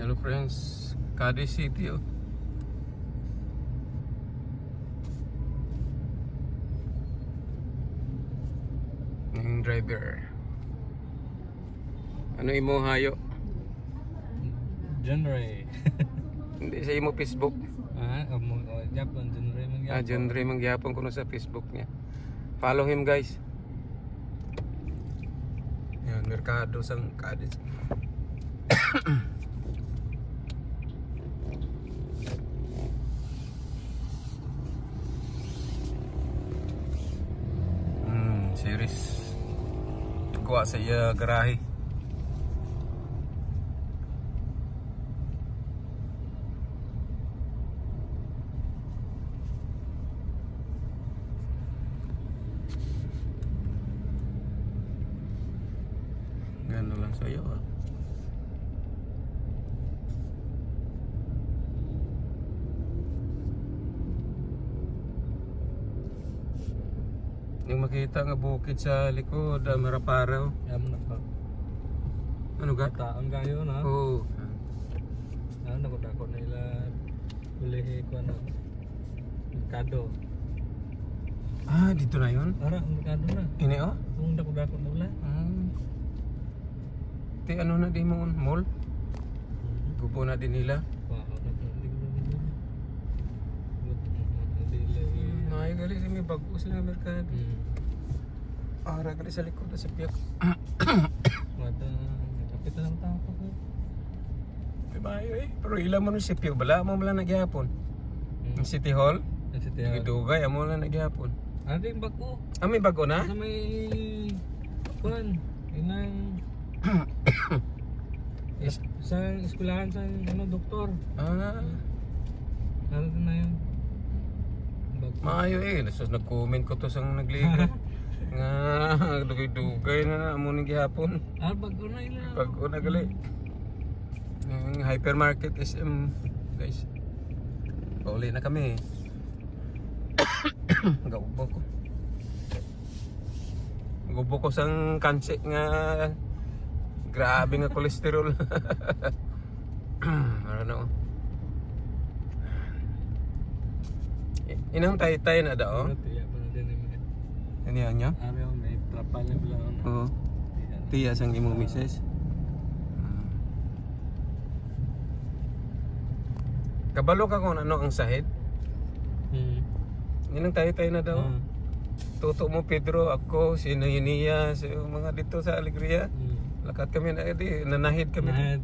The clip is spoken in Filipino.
Hello friends, Cadiz City oh. Yung driver. Ano imo hayo? John Ray. Hindi sa imo Facebook. Japon, John Ray mangyapon. John Ray mangyapon kuno sa Facebook niya. Follow him guys. Yan, merkado sang Cadiz. Series kuha sa iya garahe. Gano'n lang sa iyo. Yung makita nga bukid sa likod, maraparaw. Yaman na pa. Ano ga? Taon kayo na. Oo. Nakudako na ila ulihi ko na. Merkado. Dito na yun? Ara, merkado na. Ini oh? Kung nakudako na wala. Ti ano na di mo mall? Gubo na din nila. Ay, gali sa may bago sila ng merkado. Ara, gali sa likod na sa piyak. Mata, kapit na lang tao ko. Mayo eh. Pero ilan mo nung si piyak. Bala mo lang nagyapon. Yung City Hall? Ang City Hall. Dugay, amo lang nagyapon. Ano yung bago? May bago na? Sa may... Kuan, inang... Sa eskulahan sa doktor. Ano na yun? Maayo eh. Nag-comment ko to sang nagligo. Nga, dugay-dugay na amo ning gihapon. Bago na yun. Bago na gali. Yung hypermarket SM guys. Pauli na kami. Gaubo ko. Gubo ko sang kansi nga grabe nga kolesterol. Ano? Inang tay-tay na daw. Ano yan niya? May trapa niya pala. Oo. Tiya sang imong misis. Kabalo ka kung ano ang sahid? Inang tay-tay na daw. Tuto mo Pedro, ako, si Nayuniya, mga dito sa Alegria. Lakat kami na, nanahid kami.